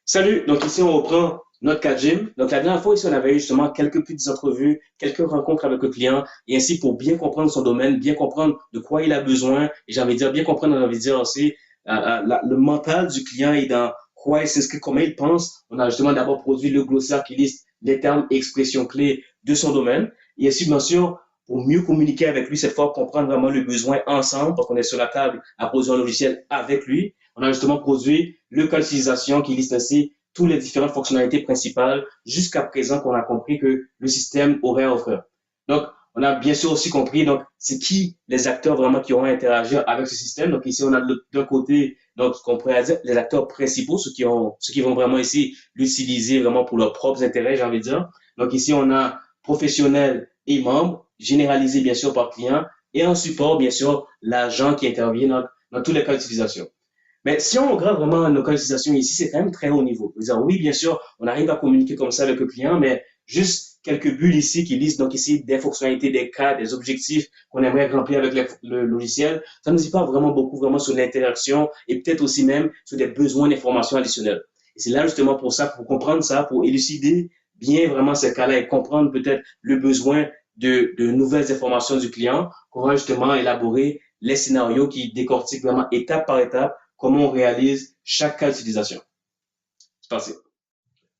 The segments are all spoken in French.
Salut, donc ici on reprend notre cas gym. Donc la dernière fois ici on avait eu justement quelques petites entrevues, quelques rencontres avec le client et ainsi pour bien comprendre son domaine, bien comprendre de quoi il a besoin et j'ai envie de dire bien comprendre, j'ai envie de dire aussi le mental du client et dans quoi il s'inscrit, comment il pense. On a justement d'abord produit le glossaire qui liste les termes et expressions clés de son domaine et ainsi bien sûr pour mieux communiquer avec lui, cette fois comprendre vraiment le besoin ensemble parce qu'on est sur la table à produire un logiciel avec lui. On a justement produit le cas d'utilisation qui liste ainsi toutes les différentes fonctionnalités principales jusqu'à présent qu'on a compris que le système aurait à offrir. Donc, on a bien sûr aussi compris, donc, c'est qui les acteurs vraiment qui auront à interagir avec ce système. Donc, ici, on a d'un côté, donc, ce qu'on pourrait dire, les acteurs principaux, ceux qui vont vraiment ici l'utiliser vraiment pour leurs propres intérêts, j'ai envie de dire. Donc, ici, on a professionnels et membres, généralisés, bien sûr, par client, et en support, bien sûr, l'agent qui intervient dans tous les cas d'utilisation. Mais si on regarde vraiment nos qualifications ici, c'est quand même très haut niveau. Dire, oui, bien sûr, on arrive à communiquer comme ça avec le client, mais juste quelques bulles ici qui lisent donc ici des fonctionnalités, des cas, des objectifs qu'on aimerait remplir avec le logiciel. Ça ne nous dit pas vraiment beaucoup vraiment sur l'interaction et peut-être aussi même sur des besoins d'informations additionnelles. Et c'est là justement pour ça, pour comprendre ça, pour élucider bien vraiment ces cas-là et comprendre peut-être le besoin de nouvelles informations du client, qu'on va justement élaborer les scénarios qui décortiquent vraiment étape par étape comment on réalise chaque cas d'utilisation. C'est parti.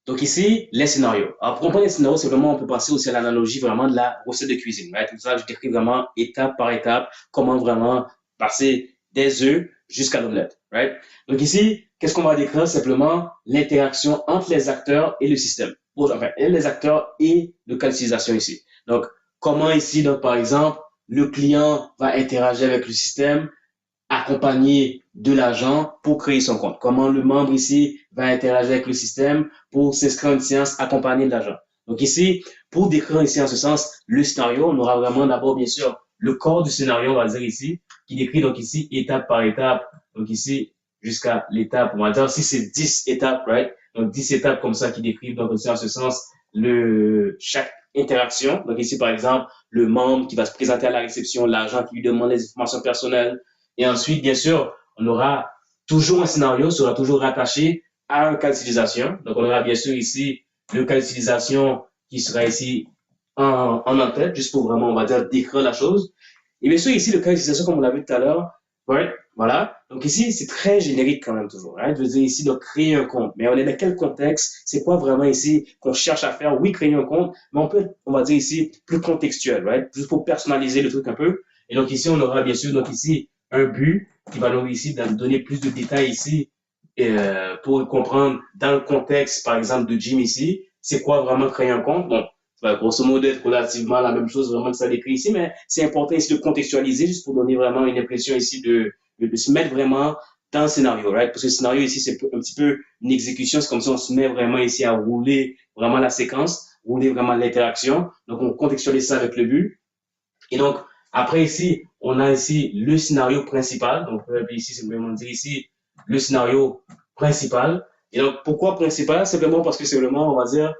Donc ici, les scénarios. Alors pour comprendre les scénarios, c'est vraiment, on peut passer aussi à l'analogie vraiment de la recette de cuisine. Right? Tout ça, je décris vraiment étape par étape comment vraiment passer des œufs jusqu'à l'omelette. Right? Donc ici, qu'est-ce qu'on va décrire? Simplement l'interaction entre les acteurs et le système. Enfin, les acteurs et le cas d'utilisation ici. Donc, comment ici, donc, par exemple, le client va interagir avec le système, accompagné de l'agent pour créer son compte. Comment le membre ici va interagir avec le système pour s'inscrire à une séance accompagné de l'agent. Donc ici, pour décrire ici en ce sens le scénario, on aura vraiment d'abord bien sûr le corps du scénario, on va dire ici, qui décrit donc ici étape par étape. Donc ici jusqu'à l'étape, on va dire si c'est 10 étapes, right? Donc 10 étapes comme ça qui décrivent donc aussi en ce sens chaque interaction. Donc ici par exemple, le membre qui va se présenter à la réception, l'agent qui lui demande les informations personnelles, et ensuite, bien sûr, on aura toujours un scénario, sera toujours rattaché à un cas d'utilisation. Donc, on aura bien sûr ici le cas d'utilisation qui sera ici en tête, juste pour vraiment, on va dire, décrire la chose. Et bien sûr, ici, le cas d'utilisation, comme on l'a vu tout à l'heure, right? Voilà. Donc ici, c'est très générique quand même toujours. Right? Je veux dire ici, donc créer un compte. Mais on est dans quel contexte? C'est quoi vraiment ici qu'on cherche à faire? Oui, créer un compte, mais on peut, on va dire ici, plus contextuel, right? Juste pour personnaliser le truc un peu. Et donc ici, on aura bien sûr, donc ici, un but qui va nous ici donner plus de détails ici pour comprendre dans le contexte, par exemple, de Jim ici, c'est quoi vraiment créer un compte. Bon, ça va grosso modo être relativement la même chose vraiment que ça décrit ici, mais c'est important ici de contextualiser juste pour donner vraiment une impression ici de se mettre vraiment dans le scénario, right? Parce que le scénario ici, c'est un petit peu une exécution, c'est comme si on se met vraiment ici à rouler vraiment la séquence, rouler vraiment l'interaction. Donc, on contextualise ça avec le but. Et donc, après ici, on a ici le scénario principal. Donc, ici, c'est vraiment dire ici le scénario principal. Et donc, pourquoi principal? Simplement parce que c'est vraiment, on va dire,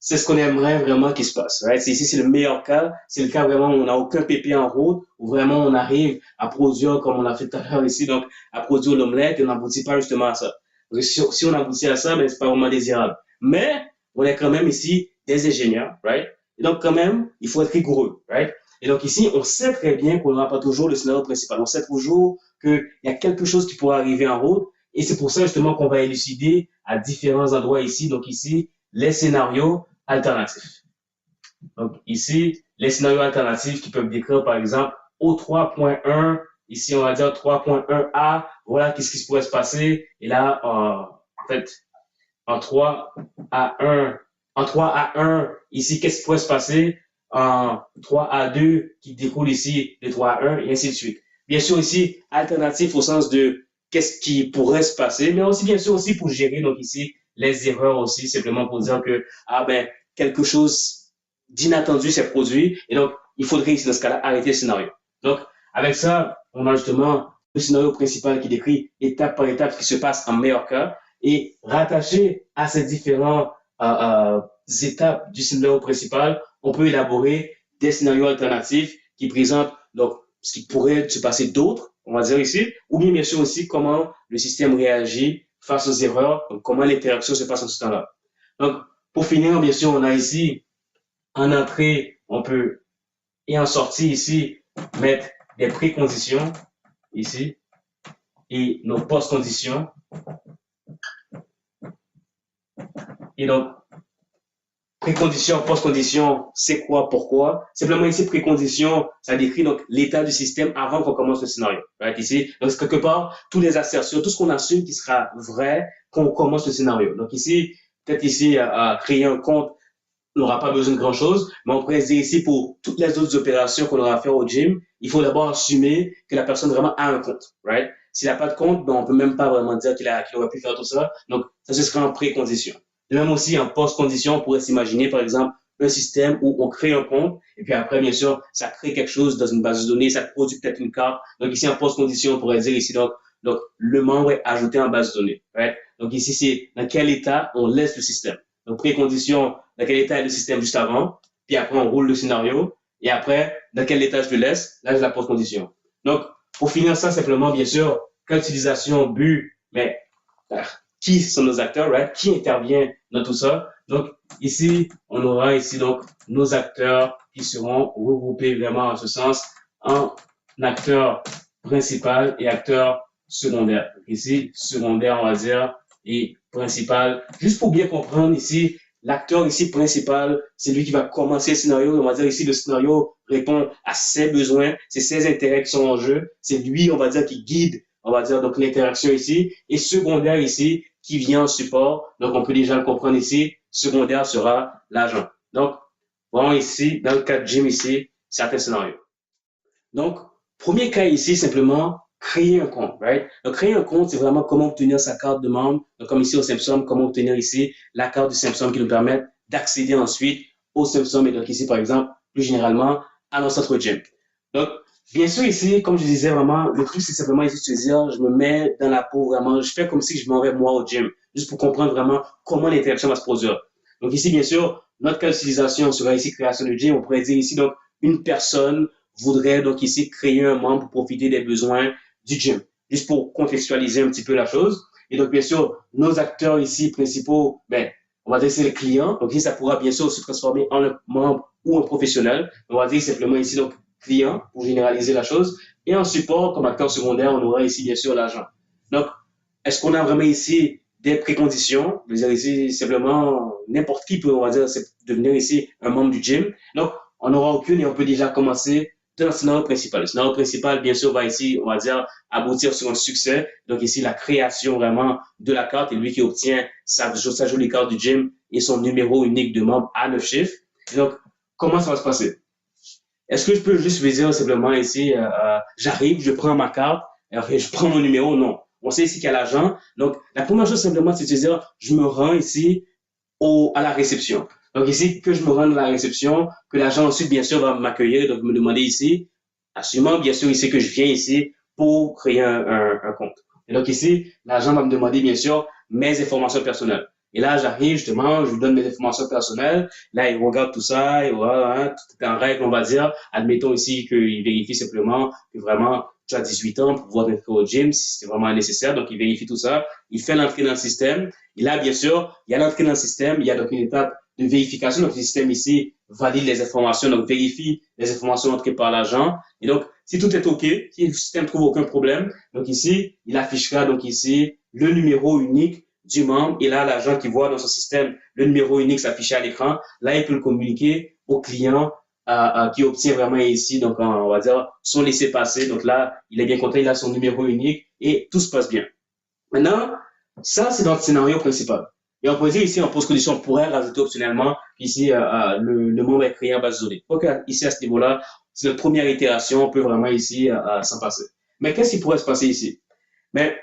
c'est ce qu'on aimerait vraiment qu'il se passe. Right? Ici, c'est le meilleur cas. C'est le cas vraiment où on n'a aucun pépé en route, où vraiment on arrive à produire, comme on l'a fait tout à l'heure ici, donc à produire l'omelette et on n'aboutit pas justement à ça. Parce que si on aboutit à ça, ben, c'est pas vraiment désirable. Mais on est quand même ici des ingénieurs, right? Et donc quand même, il faut être rigoureux, right? Et donc ici, on sait très bien qu'on n'aura pas toujours le scénario principal. On sait toujours qu'il y a quelque chose qui pourrait arriver en route. Et c'est pour ça justement qu'on va élucider à différents endroits ici. Donc ici, les scénarios alternatifs. Donc ici, les scénarios alternatifs qui peuvent décrire par exemple au 3.1, ici on va dire 3.1a, voilà qu'est-ce qui se pourrait se passer. Et là, en fait, en 3 à 1, en 3 à 1, ici qu'est-ce qui pourrait se passer, en 3 à 2 qui découle ici de 3 à 1 et ainsi de suite. Bien sûr ici, alternatif au sens de qu'est-ce qui pourrait se passer, mais aussi bien sûr aussi pour gérer donc ici les erreurs aussi, simplement pour dire que ah ben quelque chose d'inattendu s'est produit et donc il faudrait ici dans ce cas-là arrêter le scénario. Donc avec ça, on a justement le scénario principal qui décrit étape par étape ce qui se passe en meilleur cas et rattaché à ces différentes étapes du scénario principal, on peut élaborer des scénarios alternatifs qui présentent donc ce qui pourrait se passer d'autres, on va dire ici, ou bien sûr aussi comment le système réagit face aux erreurs, donc comment l'interaction se passe en ce temps-là. Donc, pour finir, bien sûr, on a ici, en entrée, on peut, et en sortie ici, mettre des préconditions, ici, et nos post-conditions. Et donc, précondition, post-condition, c'est quoi, pourquoi? Simplement ici, précondition, ça décrit donc l'état du système avant qu'on commence le scénario. Right? Ici, donc quelque part, toutes les assertions, tout ce qu'on assume qui sera vrai quand on commence le scénario. Donc ici, peut-être ici, à créer un compte, on n'aura pas besoin de grand-chose, mais on pourrait dire ici, pour toutes les autres opérations qu'on aura à faire au gym, il faut d'abord assumer que la personne vraiment a un compte. Right? S'il n'a pas de compte, ben, on peut même pas vraiment dire qu'il aurait pu faire tout ça. Donc, ça, ce serait en précondition. Et même aussi en post-condition, on pourrait s'imaginer, par exemple, un système où on crée un compte, et puis après, bien sûr, ça crée quelque chose dans une base de données, ça produit peut-être une carte. Donc ici, en post-condition, on pourrait dire ici, donc le membre est ajouté en base de données. Right? Donc ici, c'est dans quel état on laisse le système. Donc précondition, dans quel état est le système juste avant, puis après, on roule le scénario, et après, dans quel état je le laisse, là, j'ai la post-condition. Donc, pour finir ça, simplement, bien sûr, quelle utilisation, but, mais qui sont nos acteurs, right? Qui intervient dans tout ça. Donc, ici, on aura ici donc nos acteurs qui seront regroupés vraiment en ce sens en acteur principal et acteur secondaire. Ici, secondaire, on va dire, et principal. Juste pour bien comprendre ici, l'acteur ici principal, c'est lui qui va commencer le scénario. On va dire ici, le scénario répond à ses besoins, c'est ses intérêts qui sont en jeu. C'est lui, on va dire, qui guide, on va dire, donc l'interaction ici. Et secondaire ici, qui vient en support. Donc, on peut déjà le comprendre ici. Secondaire sera l'agent. Donc, voyons ici, dans le cas de Jim ici, certains scénarios. Donc, premier cas ici, simplement, créer un compte, right? Donc, créer un compte, c'est vraiment comment obtenir sa carte de membre. Donc, comme ici au Simpson, comment obtenir ici la carte du Simpson qui nous permet d'accéder ensuite au Simpson et donc ici, par exemple, plus généralement, à notre centre gym. Donc, bien sûr, ici, comme je disais vraiment, le truc, c'est simplement ici de se dire, je me mets dans la peau vraiment, je fais comme si je m'en vais moi au gym, juste pour comprendre vraiment comment l'interaction va se produire. Donc ici, bien sûr, notre cas d'utilisation sera ici création de gym. On pourrait dire ici, donc, une personne voudrait donc ici créer un membre pour profiter des besoins du gym, juste pour contextualiser un petit peu la chose. Et donc, bien sûr, nos acteurs ici principaux, ben, on va dire c'est le client. Donc ici, ça pourra bien sûr se transformer en un membre ou un professionnel. On va dire simplement ici, donc, client, pour généraliser la chose. Et en support, comme acteur secondaire, on aura ici, bien sûr, l'agent. Donc, est-ce qu'on a vraiment ici des préconditions? Je veux dire ici, simplement, n'importe qui peut, on va dire, devenir ici un membre du gym. Donc, on n'aura aucune et on peut déjà commencer dans le scénario principal. Le scénario principal, bien sûr, va ici, on va dire, aboutir sur un succès. Donc ici, la création vraiment de la carte et lui qui obtient sa jolie carte du gym et son numéro unique de membre à 9 chiffres. Et donc, comment ça va se passer? Est-ce que je peux juste vous dire simplement ici, j'arrive, je prends ma carte, et je prends mon numéro? Non. On sait ici qu'il y a l'agent. Donc, la première chose simplement, c'est de dire, je me rends ici à la réception. Donc ici, que je me rende à la réception, que l'agent ensuite, bien sûr, va m'accueillir, donc me demander ici, assumant bien sûr ici que je viens ici pour créer un compte. Et donc ici, l'agent va me demander, bien sûr, mes informations personnelles. Et là, j'arrive, justement, je lui donne mes informations personnelles. Là, il regarde tout ça, et voilà, hein, tout est en règle, on va dire. Admettons ici qu'il vérifie simplement que vraiment tu as 18 ans pour pouvoir t'inscrire au gym si c'est vraiment nécessaire. Donc, il vérifie tout ça. Il fait l'entrée dans le système. Et là, bien sûr, il y a l'entrée dans le système. Il y a donc une étape de vérification. Donc, le système ici valide les informations, donc vérifie les informations entrées par l'agent. Et donc, si tout est OK, si le système trouve aucun problème, donc ici, il affichera donc ici le numéro unique du membre. Et là, l'agent qui voit dans son système le numéro unique s'afficher à l'écran, là, il peut le communiquer au client qui obtient vraiment ici, donc on va dire, son laissez-passer. Donc là, il est bien content, il a son numéro unique et tout se passe bien. Maintenant, ça, c'est dans le scénario principal. Et on pourrait dire ici, en post-condition, on pourrait rajouter optionnellement ici le membre est créé en base de données. OK, ici, à ce niveau-là, c'est notre première itération, on peut vraiment ici s'en passer. Mais qu'est-ce qui pourrait se passer ici? Mais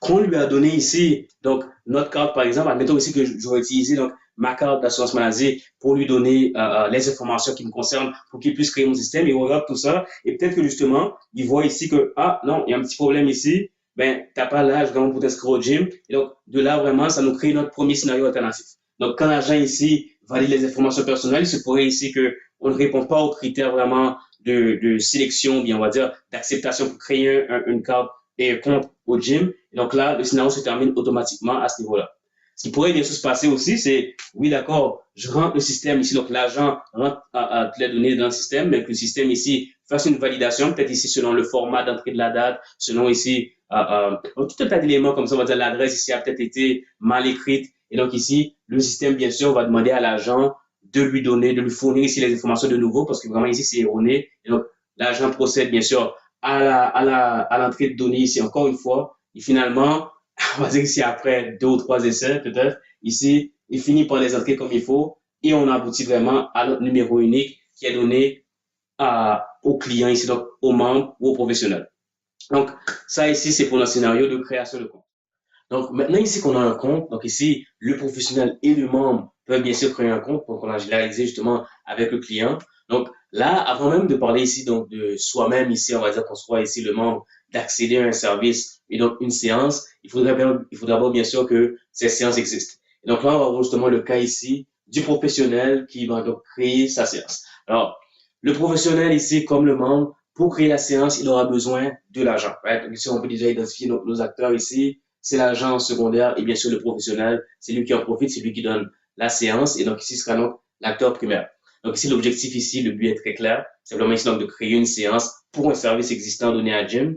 qu'on lui a donné ici, donc notre carte par exemple, admettons ici que j'aurais utilisé donc ma carte d'assurance maladie pour lui donner les informations qui me concernent pour qu'il puisse créer mon système, il regarde tout ça et peut-être que justement, il voit ici que, ah non, il y a un petit problème ici, ben, t'as pas l'âge vraiment pour t'inscrire au gym. Et donc, de là, vraiment, ça nous crée notre premier scénario alternatif. Donc, quand l'agent ici valide les informations personnelles, il se pourrait ici que on ne répond pas aux critères vraiment de sélection, bien on va dire, d'acceptation pour créer une carte et compte au gym. Et donc là, le scénario se termine automatiquement à ce niveau-là. Ce qui pourrait bien sûr se passer aussi, c'est, oui, d'accord, je rentre le système ici, donc l'agent rentre toutes les données dans le système, mais que le système ici fasse une validation, peut-être ici selon le format d'entrée de la date, selon ici tout un tas d'éléments comme ça, on va dire l'adresse ici a peut-être été mal écrite. Et donc ici, le système, bien sûr, va demander à l'agent de lui donner, de lui fournir ici les informations de nouveau, parce que vraiment ici, c'est erroné. Et donc, l'agent procède, bien sûr, à l'entrée de données ici, encore une fois. Et finalement, on va dire ici, après 2 ou 3 essais, peut-être, ici, il finit par les entrer comme il faut. Et on aboutit vraiment à notre numéro unique qui est donné au client ici, donc au membre ou au professionnel. Donc, ça ici, c'est pour le scénario de création de compte. Donc, maintenant ici qu'on a un compte, donc ici, le professionnel et le membre peuvent bien sûr créer un compte, donc on a généralisé justement avec le client. Donc là, avant même de parler ici donc de soi-même ici, on va dire qu'on soit ici le membre, d'accéder à un service et donc une séance, il faudrait d'abord bien sûr que ces séances existent. Et donc là, on va voir justement le cas ici du professionnel qui va donc créer sa séance. Alors, le professionnel ici, comme le membre, pour créer la séance, il aura besoin de l'argent. Right? Donc ici, on peut déjà identifier nos acteurs ici. C'est l'agent secondaire et bien sûr le professionnel. C'est lui qui en profite, c'est lui qui donne la séance. Et donc ici sera donc l'acteur primaire. Donc ici, l'objectif ici, le but est très clair. C'est vraiment ici donc de créer une séance pour un service existant donné à Jim.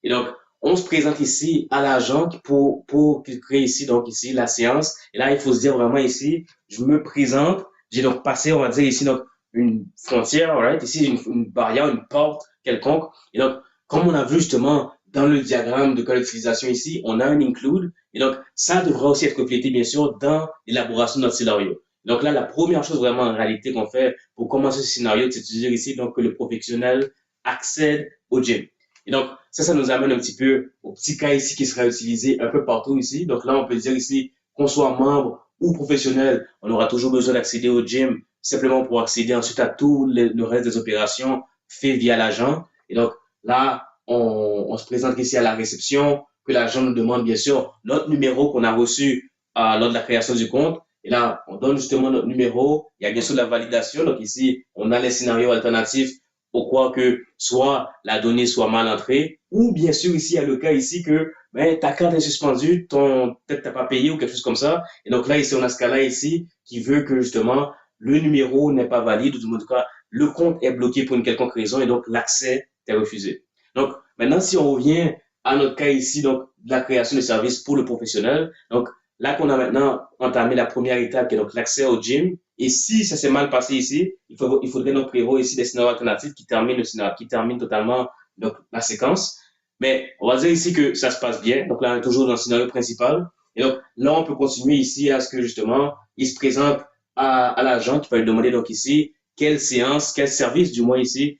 Et donc, on se présente ici à l'agent pour créer ici, donc ici, la séance. Et là, il faut se dire vraiment ici, je me présente. J'ai donc passé, on va dire ici, donc, une frontière, right? Ici, une barrière, une porte quelconque. Et donc, comme on a vu justement dans le diagramme de cas d'utilisation ici, on a un include. Et donc, ça devra aussi être complété, bien sûr, dans l'élaboration de notre scénario. Donc là, la première chose vraiment en réalité qu'on fait pour commencer ce scénario, c'est de dire ici donc, que le professionnel accède au gym. Et donc, ça nous amène un petit peu au petit cas ici qui sera utilisé un peu partout ici. Donc là, on peut dire ici qu'on soit membre ou professionnel, on aura toujours besoin d'accéder au gym simplement pour accéder ensuite à tout le reste des opérations faites via l'agent. Et donc là, on se présente ici à la réception, que l'agent nous demande bien sûr notre numéro qu'on a reçu lors de la création du compte. Et là, on donne justement notre numéro. Il y a bien sûr la validation. Donc ici, on a les scénarios alternatifs au quoi que soit la donnée soit mal entrée, ou bien sûr ici, il y a le cas ici que ben, ta carte est suspendue, peut-être t'as pas payé ou quelque chose comme ça. Et donc là, ici, on a ce cas-là ici qui veut que justement le numéro n'est pas valide, ou en tout cas, le compte est bloqué pour une quelconque raison et donc l'accès est refusé. Donc maintenant, si on revient à notre cas ici, donc de la création de services pour le professionnel, donc là qu'on a maintenant entamé la première étape qui est donc l'accès au gym. Et si ça s'est mal passé ici, il faudrait donc prévoir ici des scénarios alternatifs qui terminent qui terminent totalement donc, la séquence. Mais on va dire ici que ça se passe bien. Donc là, on est toujours dans le scénario principal. Et donc là, on peut continuer ici à ce que justement, il se présente à l'agent qui va lui demander donc ici quelle séance, quel service du moins ici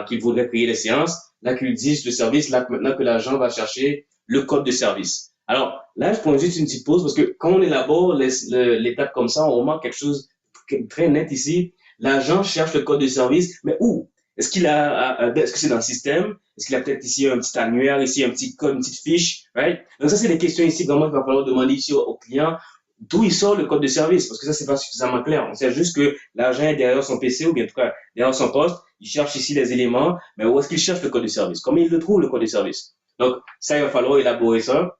qu'il voudrait créer les séances. Là, qu'il dise le service, là maintenant que l'agent va chercher le code de service. Alors là, je prends juste une petite pause parce que quand on élabore l'étape comme ça, on remarque quelque chose très net ici. L'agent cherche le code de service, mais où? Est-ce que c'est dans le système? Est-ce qu'il a peut-être ici un petit annuaire, ici un petit code, une petite fiche, right? Donc ça, c'est des questions ici vraiment qu'il va falloir demander ici au client d'où il sort le code de service, parce que ça, c'est pas suffisamment clair. On sait juste que l'agent est derrière son PC ou bien en tout cas derrière son poste, il cherche ici les éléments, mais où est-ce qu'il cherche le code de service? Comment il le trouve, le code de service? Donc ça, il va falloir élaborer ça.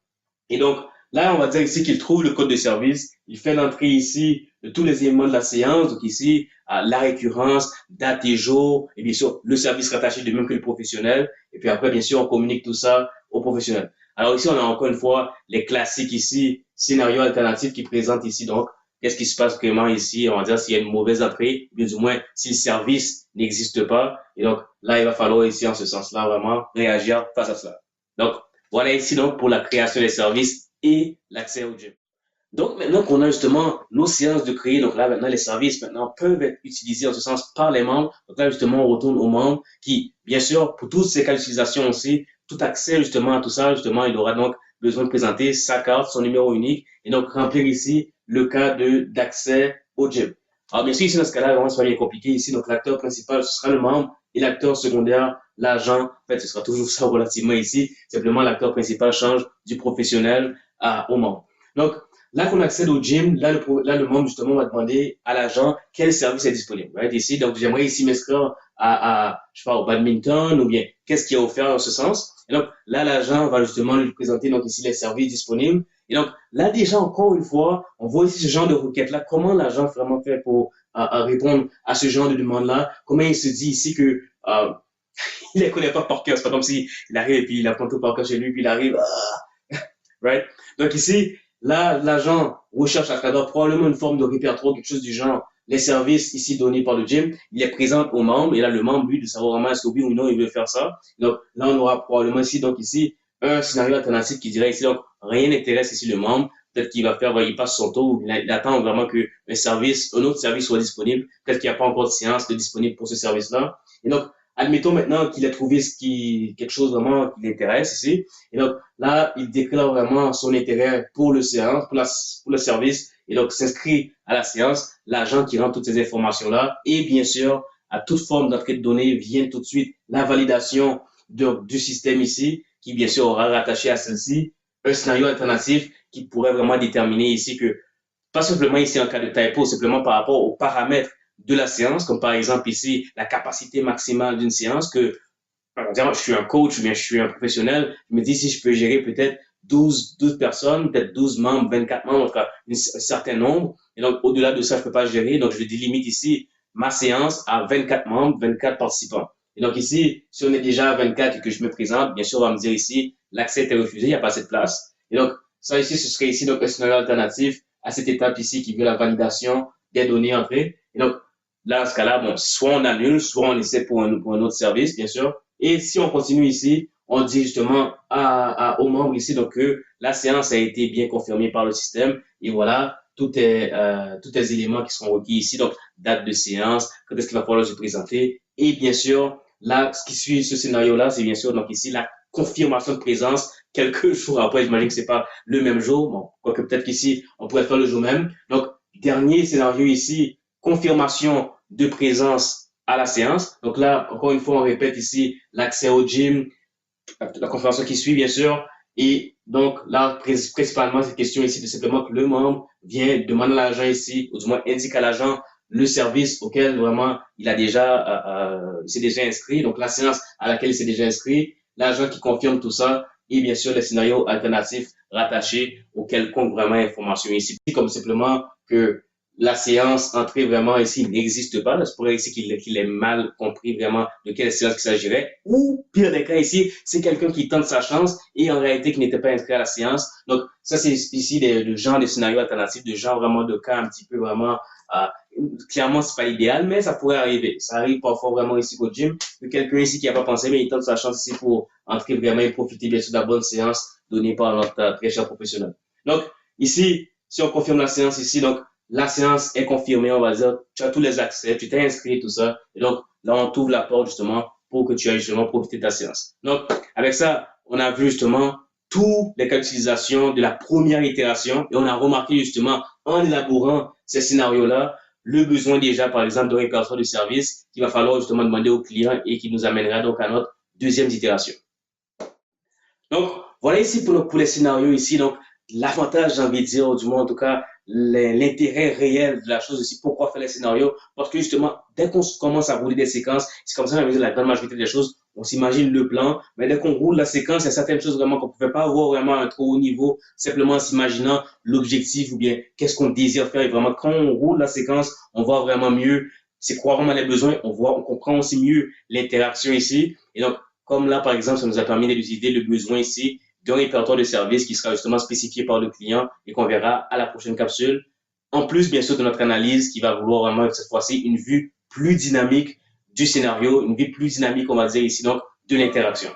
Et donc, là, on va dire ici qu'il trouve le code de service. Il fait l'entrée ici de tous les éléments de la séance. Donc ici, la récurrence, date et jour, et bien sûr, le service rattaché de même que le professionnel. Et puis après, bien sûr, on communique tout ça au professionnel. Alors ici, on a encore une fois les classiques ici, scénario alternatif qui présente ici. Donc, qu'est-ce qui se passe vraiment ici? On va dire s'il y a une mauvaise entrée, ou bien du moins si le service n'existe pas. Et donc, là, il va falloir ici, en ce sens-là, vraiment réagir face à cela. Donc, voilà ici donc pour la création des services et l'accès au gym. Donc maintenant qu'on a justement nos séances de créer, donc là maintenant les services maintenant peuvent être utilisés en ce sens par les membres. Donc là justement on retourne aux membres qui, bien sûr, pour toutes ces cas d'utilisation aussi, tout accès justement à tout ça, justement il aura donc besoin de présenter sa carte, son numéro unique et donc remplir ici le cas d'accès au gym. Alors bien sûr ici dans ce cas-là, vraiment c'est pas bien compliqué ici, donc l'acteur principal ce sera le membre et l'acteur secondaire l'agent. En fait ce sera toujours ça relativement ici, simplement l'acteur principal change du professionnel au membre. Donc là qu'on accède au gym, là le membre justement va demander à l'agent quel service est disponible. Right? Ici, donc j'aimerais ici m'inscrire je sais pas, au badminton ou bien qu'est-ce qui est offert en ce sens. Et donc, là, l'agent va justement lui présenter donc ici les services disponibles. Et donc, là, déjà, encore une fois, on voit ici ce genre de requête-là, comment l'agent vraiment fait pour répondre à ce genre de demande-là, comment il se dit ici que il les connaît pas par cœur. C'est pas comme si il arrive et puis il apprend tout par cœur chez lui, puis il arrive, right? Donc ici, là, l'agent recherche à travers probablement une forme de répertoire, quelque chose du genre. Les services ici donnés par le gym, il les présente aux membres, et là, le membre, lui, de savoir vraiment est-ce que oui ou non il veut faire ça. Donc là, on aura probablement ici, donc ici, un scénario alternatif qui dirait ici, donc, rien n'intéresse ici le membre. Peut-être qu'il va faire, il passe son tour, il attend vraiment que un autre service soit disponible. Peut-être qu'il n'y a pas encore de séance de disponible pour ce service-là. Et donc, admettons maintenant qu'il a trouvé quelque chose vraiment qui l'intéresse ici. Et donc, là, il déclare vraiment son intérêt pour le séance, pour le service. Et donc, s'inscrit à la séance, l'agent qui rend toutes ces informations-là. Et bien sûr, à toute forme d'entrée de données vient tout de suite la validation du système ici, qui bien sûr aura rattaché à celle-ci un scénario alternatif qui pourrait vraiment déterminer ici que, pas simplement ici en cas de typo, simplement par rapport aux paramètres de la séance, comme par exemple ici la capacité maximale d'une séance, que par exemple, je suis un coach ou bien je suis un professionnel, je me dis si je peux gérer peut-être 12 personnes, peut-être 12 membres, 24 membres, en tout cas un certain nombre. Et donc, au-delà de ça, je ne peux pas gérer. Donc, je délimite ici ma séance à 24 membres, 24 participants. Et donc ici, si on est déjà à 24 et que je me présente, bien sûr, on va me dire ici, l'accès est refusé, il n'y a pas assez de place. Et donc, ça ici, ce serait ici donc un scénario alternatif à cette étape ici qui veut la validation des données entrées. Et donc, là, dans ce cas-là, bon, soit on annule, soit on essaie pour un autre service, bien sûr. Et si on continue ici, on dit justement aux membres ici donc que la séance a été bien confirmée par le système et voilà, tous les éléments qui seront requis ici, donc date de séance, quand est-ce qu'il va falloir se présenter et bien sûr, là, ce qui suit ce scénario-là, c'est bien sûr donc ici la confirmation de présence quelques jours après. J'imagine que c'est pas le même jour, bon, quoique peut-être qu'ici on pourrait faire le jour même. Donc, dernier scénario ici, confirmation de présence à la séance. Donc là, encore une fois, on répète ici l'accès au gym, la confirmation qui suit, bien sûr. Et donc là, principalement, cette question ici, c'est simplement que le membre vient demander à l'agent ici, ou du moins indique à l'agent le service auquel vraiment il s'est déjà inscrit. Donc la séance à laquelle il s'est déjà inscrit, l'agent qui confirme tout ça, et bien sûr, le scénario alternatif rattaché au quelconque vraiment information ici, comme simplement que la séance entrée vraiment ici n'existe pas. C'est pour ici qu'il ait mal compris vraiment de quelle séance il s'agirait. Ou, pire des cas ici, c'est quelqu'un qui tente sa chance et en réalité qui n'était pas inscrit à la séance. Donc, ça, c'est ici le genre de scénario alternatif, de genre vraiment de cas un petit peu vraiment, clairement, c'est pas idéal, mais ça pourrait arriver. Ça arrive parfois vraiment ici au gym. De quelqu'un ici qui n'a pas pensé, mais il tente sa chance ici pour entrer vraiment et profiter bien sûr de la bonne séance donnée par notre très cher professionnel. Donc, ici, si on confirme la séance ici, donc, la séance est confirmée, on va dire, tu as tous les accès, tu t'es inscrit, tout ça. Et donc, là, on t'ouvre la porte justement pour que tu ailles justement profiter de ta séance. Donc, avec ça, on a vu justement tous les cas d'utilisation de la première itération et on a remarqué justement en élaborant ces scénarios-là, le besoin déjà, par exemple, de répertoire de service qu'il va falloir justement demander au client et qui nous amènera donc à notre deuxième itération. Donc, voilà ici pour les scénarios ici. Donc, l'avantage, j'ai envie de dire, du moins en tout cas, l'intérêt réel de la chose aussi, pourquoi faire les scénarios, parce que justement, dès qu'on commence à rouler des séquences, c'est comme ça, la grande majorité des choses, on s'imagine le plan, mais dès qu'on roule la séquence, il y a certaines choses vraiment qu'on ne pouvait pas avoir vraiment à un trop haut niveau, simplement en s'imaginant l'objectif ou bien qu'est-ce qu'on désire faire. Et vraiment, quand on roule la séquence, on voit vraiment mieux, c'est quoi vraiment les besoins, on comprend aussi mieux l'interaction ici. Et donc, comme là, par exemple, ça nous a permis d'élucider le besoin ici d'un répertoire de services qui sera justement spécifié par le client et qu'on verra à la prochaine capsule. En plus, bien sûr, de notre analyse qui va vouloir vraiment, cette fois-ci, une vue plus dynamique du scénario, une vue plus dynamique, on va dire ici, donc, de l'interaction.